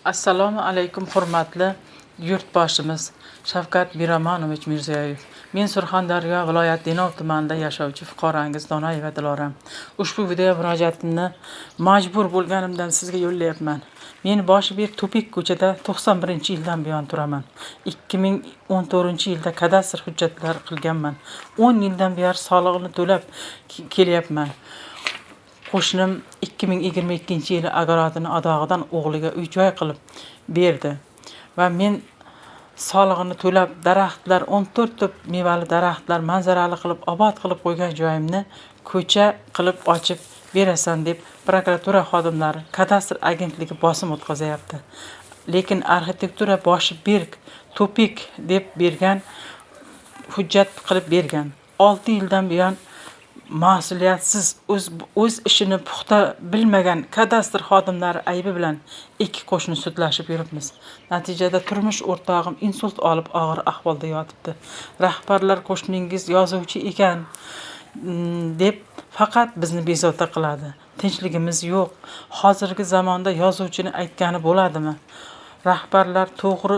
Assalomu alaykum hurmatli yurtboshimiz Shavkat Miromonovich Mirziyoyev. Men Surxondaryo viloyat Denov tumanida yashovchi fuqarangiz Donoyeva Diloram. Ushbu video murojaatimni majbur bo'lganimdan sizga yo'llayapman. Men boshi bir tupik ko'chada 91-yildan buyon turaman. 2014-yilda kadastr hujjatlari qilganman. 10 yildan beri solig'ini to'lab kelyapman. Qo'shnim 2022-yili agarotini adog'idan o'g'liga uy-joy qilib berdi va men solig'ini to'lab daraxtlar 14 ta mevali daraxtlar manzarali qilib obod qilib qo'ygan joyimni ko'cha qilib ochib berasan deb prokuratura xodimlari kadastr agentligi bosim o'tkazayapti. Lekin arxitektura boshi berk, topik deb bergan hujjat qilib bergan. 6 yildan buyon mas'uliyatsiz o'z ishini puxta bilmagan kadastr xodimlari aybi bilan ikki qo'shni sudlashib yuribmiz. Natijada turmush o'rtog'im insult olib og'ir ahvolda yotibdi. Rahbarlar qo'shningiz yozuvchi ekan deb faqat bizni bezovta qiladi. Tinchligimiz yo'q. Hozirgi zamonda yozuvchini aytgani bo'ladimi? Rahbarlar to'g'ri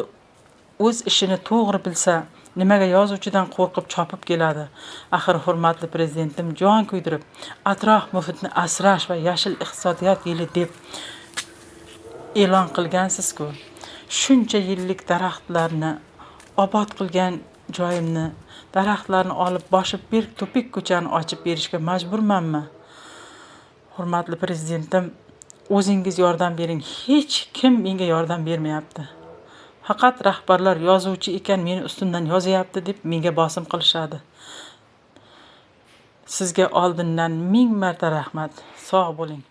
o'z ishini to'g'ri bilsa, nimaga yozuvchidan qo'rqib chopib keladi? Axir hurmatli prezidentim jon kuydirib, atrof muhitni asrash va yashil iqtisodiyot yili deb e'lon qilgansiz-ku. Shuncha yillik daraxtlarni obod qilgan joyimni, daraxtlarni olib boshib bir topik ko'chani ochib berishga majburmanmi? Hurmatli prezidentim, o'zingiz yordam bering. Hech kim menga yordam bermayapti. Faqat rahbarlar yozuvchi ekan meni ustimdan yozyapti deb menga bosim qilishadi. Sizga oldindan 1000 marta rahmat. Sog' bo'ling.